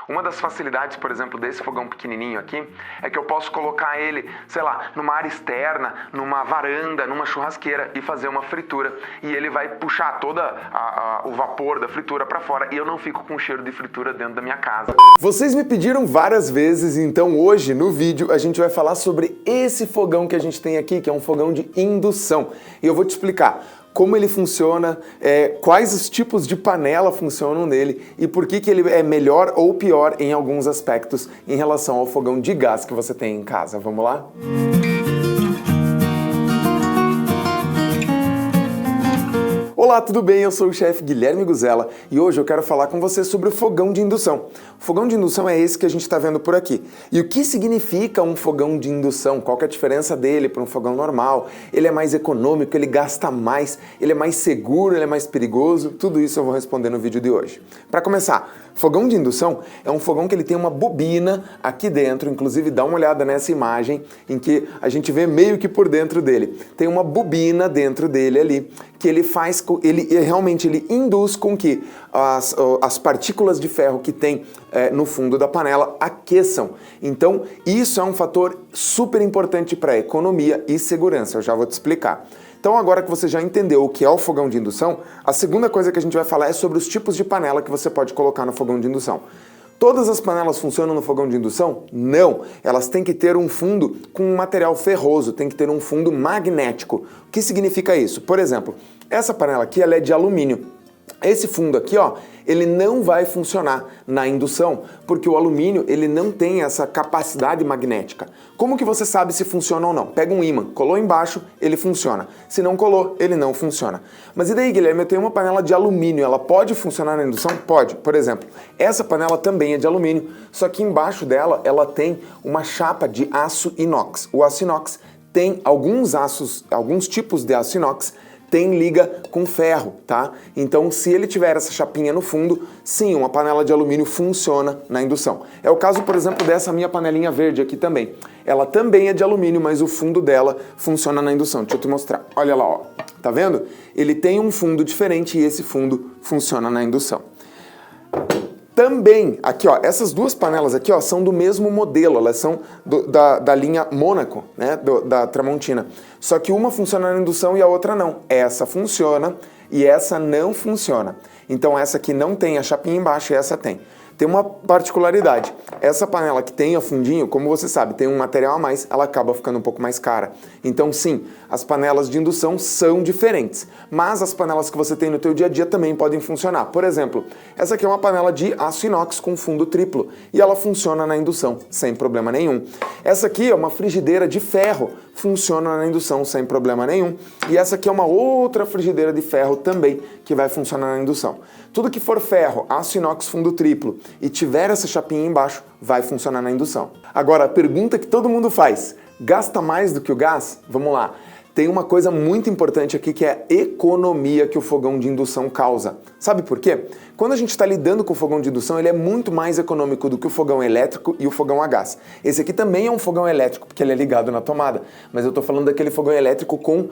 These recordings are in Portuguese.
Uma das facilidades, por exemplo, desse fogão pequenininho aqui, é que eu posso colocar ele, sei lá, numa área externa, numa varanda, numa churrasqueira e fazer uma fritura. E ele vai puxar todo o vapor da fritura para fora e eu não fico com cheiro de fritura dentro da minha casa. Vocês me pediram várias vezes, então hoje no vídeo a gente vai falar sobre esse fogão que a gente tem aqui, que é um fogão de indução. E eu vou te explicar como ele funciona, quais os tipos de panela funcionam nele e por que ele é melhor ou pior em alguns aspectos em relação ao fogão de gás que você tem em casa. Vamos lá? Olá, tudo bem? Eu sou o chefe Guilherme Guzella e hoje eu quero falar com você sobre o fogão de indução. O fogão de indução é esse que a gente está vendo por aqui. E o que significa um fogão de indução? Qual que é a diferença dele para um fogão normal? Ele é mais econômico, ele gasta mais, ele é mais seguro, ele é mais perigoso? Tudo isso eu vou responder no vídeo de hoje. Para começar, fogão de indução é um fogão que ele tem uma bobina aqui dentro, inclusive dá uma olhada nessa imagem em que a gente vê meio que por dentro dele. Tem uma bobina dentro dele ali que ele faz, ele induz com que as partículas de ferro que tem no fundo da panela aqueçam. Então, isso é um fator super importante para economia e segurança, eu já vou te explicar. Então, agora que você já entendeu o que é o fogão de indução, a segunda coisa que a gente vai falar é sobre os tipos de panela que você pode colocar no fogão de indução. Todas as panelas funcionam no fogão de indução? Não! Elas têm que ter um fundo com um material ferroso, tem que ter um fundo magnético. O que significa isso? Por exemplo, essa panela aqui ela é de alumínio. Esse fundo aqui, ó, ele não vai funcionar na indução, porque o alumínio ele não tem essa capacidade magnética. Como que você sabe se funciona ou não? Pega um ímã, colou embaixo, ele funciona. Se não colou, ele não funciona. Mas e daí, Guilherme, eu tenho uma panela de alumínio, ela pode funcionar na indução? Pode. Por exemplo, essa panela também é de alumínio, só que embaixo dela ela tem uma chapa de aço inox. O aço inox tem alguns tipos de aço inox tem liga com ferro, tá? Então, se ele tiver essa chapinha no fundo, sim, uma panela de alumínio funciona na indução. É o caso, por exemplo, dessa minha panelinha verde aqui também. Ela também é de alumínio, mas o fundo dela funciona na indução. Deixa eu te mostrar. Olha lá, ó. Tá vendo? Ele tem um fundo diferente e esse fundo funciona na indução. Também, aqui ó, essas duas panelas aqui ó, são do mesmo modelo, elas são da linha Monaco, né, da Tramontina. Só que uma funciona na indução e a outra não. Essa funciona e essa não funciona. Então essa aqui não tem a chapinha embaixo e essa tem. Tem uma particularidade, essa panela que tem o fundinho, como você sabe, tem um material a mais, ela acaba ficando um pouco mais cara. Então sim, as panelas de indução são diferentes, mas as panelas que você tem no teu dia a dia também podem funcionar. Por exemplo, essa aqui é uma panela de aço inox com fundo triplo e ela funciona na indução sem problema nenhum. Essa aqui é uma frigideira de ferro, funciona na indução sem problema nenhum. E essa aqui é uma outra frigideira de ferro também que vai funcionar na indução. Tudo que for ferro, aço inox fundo triplo e tiver essa chapinha embaixo, vai funcionar na indução. Agora, a pergunta que todo mundo faz, gasta mais do que o gás? Vamos lá. Tem uma coisa muito importante aqui que é a economia que o fogão de indução causa. Sabe por quê? Quando a gente está lidando com o fogão de indução, ele é muito mais econômico do que o fogão elétrico e o fogão a gás. Esse aqui também é um fogão elétrico, porque ele é ligado na tomada, mas eu estou falando daquele fogão elétrico com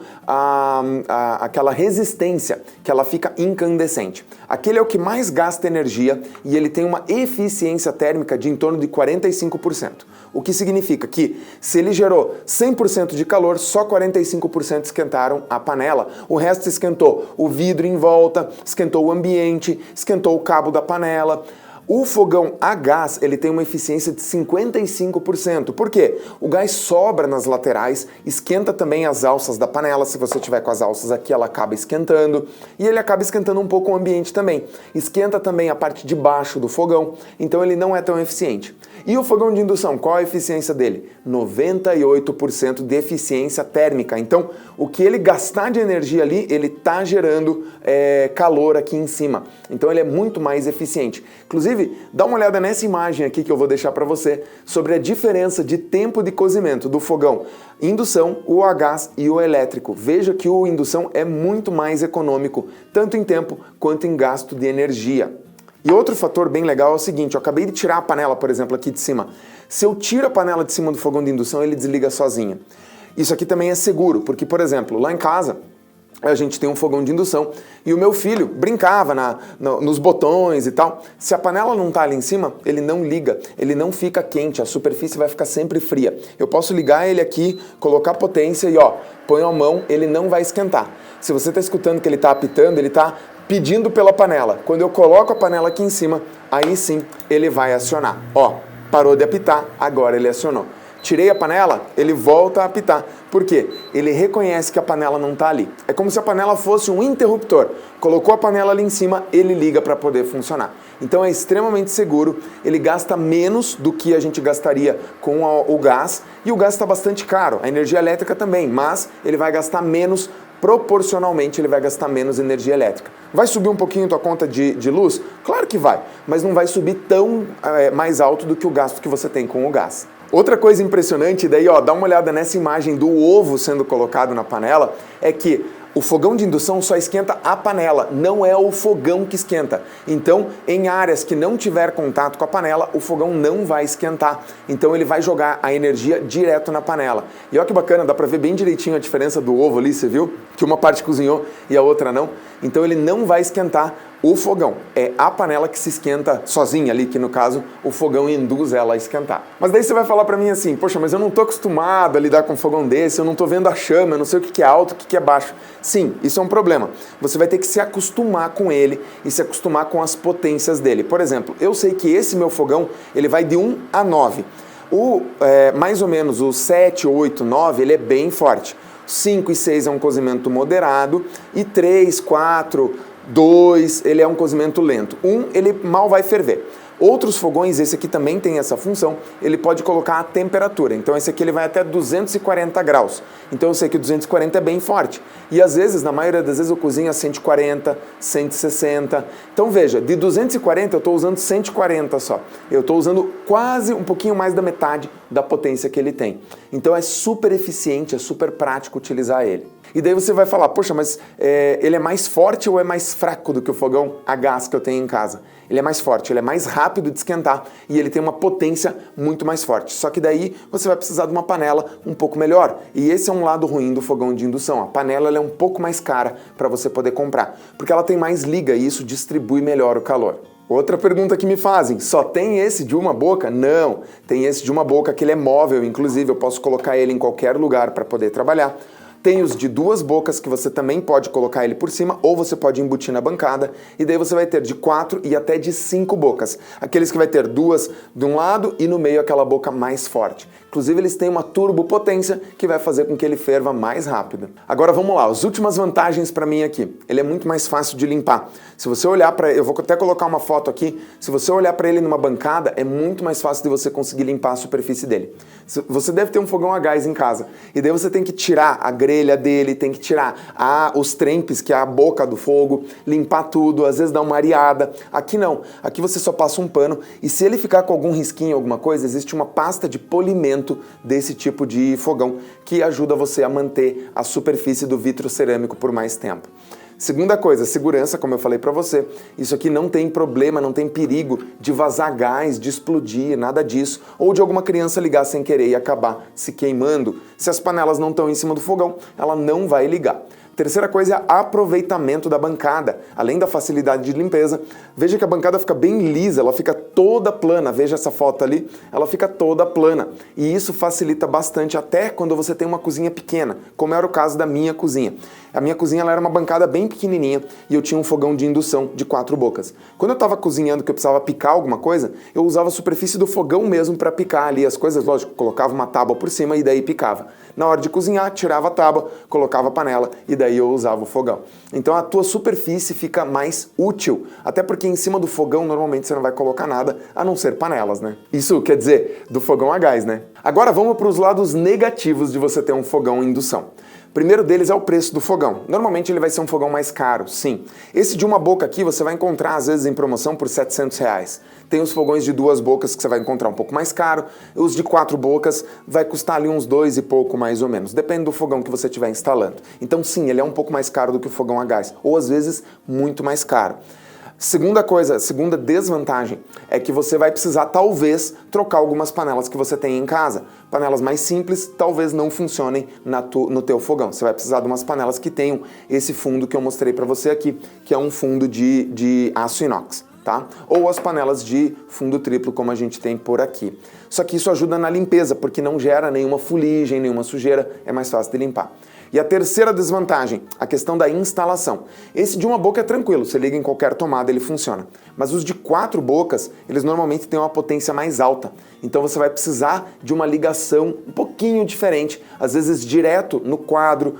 aquela resistência, que ela fica incandescente. Aquele é o que mais gasta energia e ele tem uma eficiência térmica de em torno de 45%. O que significa que se ele gerou 100% de calor, só 45% esquentaram a panela. O resto esquentou o vidro em volta, esquentou o ambiente, esquentou o cabo da panela. O fogão a gás, ele tem uma eficiência de 55%. Por quê? O gás sobra nas laterais, esquenta também as alças da panela. Se você tiver com as alças aqui, ela acaba esquentando. E ele acaba esquentando um pouco o ambiente também. Esquenta também a parte de baixo do fogão, então ele não é tão eficiente. E o fogão de indução, qual a eficiência dele? 98% de eficiência térmica. Então, o que ele gastar de energia ali, ele está gerando calor aqui em cima. Então, ele é muito mais eficiente. Inclusive, dá uma olhada nessa imagem aqui que eu vou deixar para você sobre a diferença de tempo de cozimento do fogão indução, o a gás e o elétrico. Veja que o indução é muito mais econômico, tanto em tempo quanto em gasto de energia. E outro fator bem legal é o seguinte, eu acabei de tirar a panela, por exemplo, aqui de cima. Se eu tiro a panela de cima do fogão de indução, ele desliga sozinho. Isso aqui também é seguro, porque, por exemplo, lá em casa, a gente tem um fogão de indução e o meu filho brincava nos botões e tal. Se a panela não tá ali em cima, ele não liga, ele não fica quente, a superfície vai ficar sempre fria. Eu posso ligar ele aqui, colocar potência e ó, põe a mão, ele não vai esquentar. Se você tá escutando que ele tá apitando, ele tá pedindo pela panela. Quando eu coloco a panela aqui em cima, aí sim ele vai acionar. Ó, parou de apitar, agora ele acionou. Tirei a panela, ele volta a apitar. Por quê? Ele reconhece que a panela não está ali. É como se a panela fosse um interruptor. Colocou a panela ali em cima, ele liga para poder funcionar. Então é extremamente seguro, ele gasta menos do que a gente gastaria com o gás, e o gás está bastante caro, a energia elétrica também, mas ele vai gastar menos, proporcionalmente ele vai gastar menos energia elétrica. Vai subir um pouquinho tua conta de luz? Claro que vai, mas não vai subir tão mais alto do que o gasto que você tem com o gás. Outra coisa impressionante, daí ó, dá uma olhada nessa imagem do ovo sendo colocado na panela, é que o fogão de indução só esquenta a panela, não é o fogão que esquenta. Então, em áreas que não tiver contato com a panela, o fogão não vai esquentar. Então ele vai jogar a energia direto na panela. E olha que bacana, dá pra ver bem direitinho a diferença do ovo ali, você viu? Que uma parte cozinhou e a outra não. Então ele não vai esquentar o fogão. É a panela que se esquenta sozinha ali, que no caso o fogão induz ela a esquentar. Mas daí você vai falar pra mim assim, poxa, mas eu não tô acostumado a lidar com um fogão desse, eu não tô vendo a chama, eu não sei o que é alto, o que é baixo. Sim, isso é um problema. Você vai ter que se acostumar com ele e se acostumar com as potências dele. Por exemplo, eu sei que esse meu fogão, ele vai de 1 a 9. Mais ou menos o 7, 8, 9, ele é bem forte. 5 e 6 é um cozimento moderado e 3, 4, 2, ele é um cozimento lento. 1, ele mal vai ferver. Outros fogões, esse aqui também tem essa função, ele pode colocar a temperatura. Então esse aqui ele vai até 240 graus. Então eu sei que 240 é bem forte. E às vezes, na maioria das vezes, eu cozinho a 140, 160. Então veja, de 240 eu estou usando 140 só. Eu estou usando quase um pouquinho mais da metade da potência que ele tem. Então é super eficiente, é super prático utilizar ele. E daí você vai falar, poxa, mas ele é mais forte ou é mais fraco do que o fogão a gás que eu tenho em casa? Ele é mais forte, ele é mais rápido de esquentar e ele tem uma potência muito mais forte. Só que daí você vai precisar de uma panela um pouco melhor. E esse é um lado ruim do fogão de indução. A panela ela é um pouco mais cara para você poder comprar, porque ela tem mais liga e isso distribui melhor o calor. Outra pergunta que me fazem, só tem esse de uma boca? Não, tem esse de uma boca que ele é móvel, inclusive eu posso colocar ele em qualquer lugar para poder trabalhar. Tem os de 2 bocas que você também pode colocar ele por cima ou você pode embutir na bancada e daí você vai ter de 4 e até de 5 bocas. Aqueles que vai ter 2 de um lado e no meio aquela boca mais forte. Inclusive eles têm uma turbopotência que vai fazer com que ele ferva mais rápido. Agora vamos lá, as últimas vantagens para mim aqui. Ele é muito mais fácil de limpar. Se você olhar para ele, eu vou até colocar uma foto aqui, se você olhar para ele numa bancada, é muito mais fácil de você conseguir limpar a superfície dele. Você deve ter um fogão a gás em casa e daí você tem que tirar a grelha dele, tem que tirar os trempes, que é a boca do fogo, limpar tudo, às vezes dar uma areada. Aqui não, aqui você só passa um pano e se ele ficar com algum risquinho, alguma coisa, existe uma pasta de polimento desse tipo de fogão que ajuda você a manter a superfície do vitro cerâmico por mais tempo. Segunda coisa, segurança, como eu falei para você. Isso aqui não tem problema, não tem perigo de vazar gás, de explodir, nada disso. Ou de alguma criança ligar sem querer e acabar se queimando. Se as panelas não estão em cima do fogão, ela não vai ligar. Terceira coisa é aproveitamento da bancada. Além da facilidade de limpeza, veja que a bancada fica bem lisa, ela fica toda plana. Veja essa foto ali, ela fica toda plana. E isso facilita bastante até quando você tem uma cozinha pequena, como era o caso da minha cozinha. A minha cozinha ela era uma bancada bem pequenininha e eu tinha um fogão de indução de 4 bocas. Quando eu estava cozinhando que eu precisava picar alguma coisa, eu usava a superfície do fogão mesmo para picar ali as coisas. Lógico, colocava uma tábua por cima e daí picava. Na hora de cozinhar, tirava a tábua, colocava a panela e daí eu usava o fogão. Então a tua superfície fica mais útil, até porque em cima do fogão normalmente você não vai colocar nada, a não ser panelas, né? Isso quer dizer do fogão a gás, né? Agora vamos para os lados negativos de você ter um fogão em indução. Primeiro deles é o preço do fogão. Normalmente ele vai ser um fogão mais caro, sim. Esse de uma boca aqui você vai encontrar às vezes em promoção por R$700. Tem os fogões de 2 bocas que você vai encontrar um pouco mais caro. Os de 4 bocas vai custar ali uns 2 e pouco mais ou menos. Depende do fogão que você estiver instalando. Então sim, ele é um pouco mais caro do que o fogão a gás. Ou às vezes muito mais caro. Segunda coisa, segunda desvantagem é que você vai precisar talvez trocar algumas panelas que você tem em casa. Panelas mais simples talvez não funcionem no teu fogão. Você vai precisar de umas panelas que tenham esse fundo que eu mostrei para você aqui, que é um fundo de aço inox. Tá? Ou as panelas de fundo triplo, como a gente tem por aqui. Só que isso ajuda na limpeza, porque não gera nenhuma fuligem, nenhuma sujeira, é mais fácil de limpar. E a terceira desvantagem, a questão da instalação. Esse de uma boca é tranquilo, você liga em qualquer tomada, ele funciona. Mas os de 4 bocas, eles normalmente têm uma potência mais alta. Então você vai precisar de uma ligação um pouquinho diferente, às vezes direto no quadro,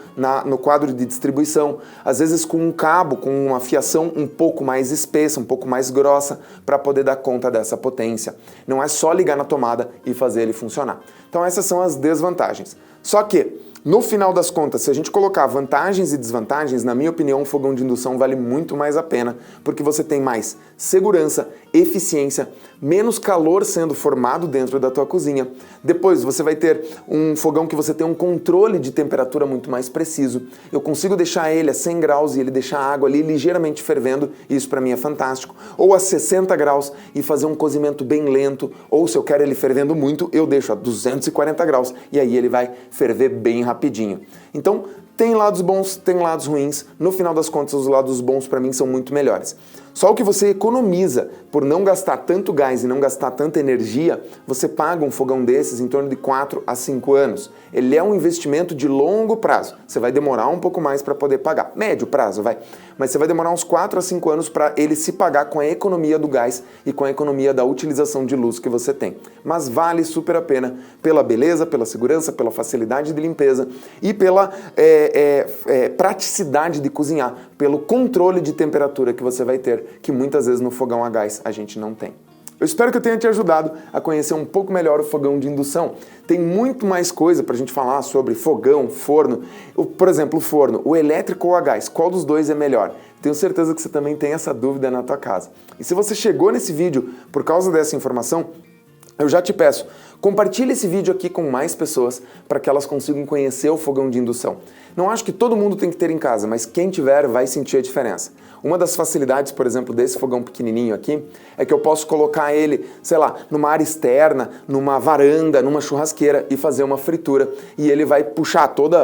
no quadro de distribuição, às vezes com um cabo, com uma fiação um pouco mais espessa, um pouco mais grossa, para poder dar conta dessa potência. Não é só ligar na tomada e fazer ele funcionar. Então essas são as desvantagens. Só que, no final das contas, se a gente colocar vantagens e desvantagens, na minha opinião, um fogão de indução vale muito mais a pena, porque você tem mais segurança, eficiência, menos calor sendo formado dentro da tua cozinha. Depois você vai ter um fogão que você tem um controle de temperatura muito mais preciso. Eu consigo deixar ele a 100 graus e ele deixar a água ali ligeiramente fervendo, e isso para mim é fantástico. Ou a 60 graus e fazer um cozimento bem lento, ou se eu quero ele fervendo muito, eu deixo a 240 graus e aí ele vai ferver bem rapidinho. Então, tem lados bons, tem lados ruins. No final das contas, os lados bons para mim são muito melhores. Só o que você economiza por não gastar tanto gás e não gastar tanta energia, você paga um fogão desses em torno de 4 a 5 anos. Ele é um investimento de longo prazo. Você vai demorar um pouco mais para poder pagar. Médio prazo, vai. Mas você vai demorar uns 4 a 5 anos para ele se pagar com a economia do gás e com a economia da utilização de luz que você tem. Mas vale super a pena pela beleza, pela segurança, pela facilidade de limpeza e pela praticidade de cozinhar, pelo controle de temperatura que você vai ter, que muitas vezes no fogão a gás a gente não tem. Eu espero que eu tenha te ajudado a conhecer um pouco melhor o fogão de indução. Tem muito mais coisa para a gente falar sobre fogão, forno. Por exemplo, o forno, o elétrico ou a gás, qual dos dois é melhor? Tenho certeza que você também tem essa dúvida na tua casa. E se você chegou nesse vídeo por causa dessa informação, eu já te peço, compartilhe esse vídeo aqui com mais pessoas para que elas consigam conhecer o fogão de indução. Não acho que todo mundo tem que ter em casa, mas quem tiver vai sentir a diferença. Uma das facilidades, por exemplo, desse fogão pequenininho aqui, é que eu posso colocar ele, sei lá, numa área externa, numa varanda, numa churrasqueira e fazer uma fritura. E ele vai puxar todo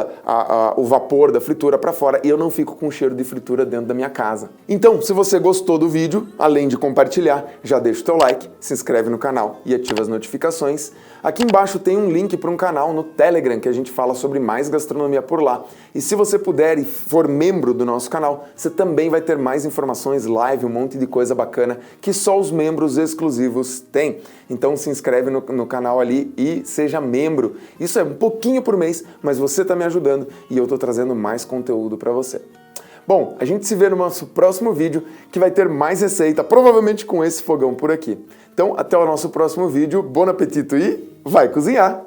o vapor da fritura para fora e eu não fico com cheiro de fritura dentro da minha casa. Então, se você gostou do vídeo, além de compartilhar, já deixa o teu like, se inscreve no canal e ativa as notificações. Aqui embaixo tem um link para um canal no Telegram que a gente fala sobre mais gastronomia por lá. E se você puder e for membro do nosso canal, você também vai ter mais informações, live, um monte de coisa bacana que só os membros exclusivos têm. Então se inscreve no canal ali e seja membro. Isso é um pouquinho por mês, mas você está me ajudando e eu estou trazendo mais conteúdo para você. Bom, a gente se vê no nosso próximo vídeo que vai ter mais receita, provavelmente com esse fogão por aqui. Então, até o nosso próximo vídeo, bom apetite e vai cozinhar!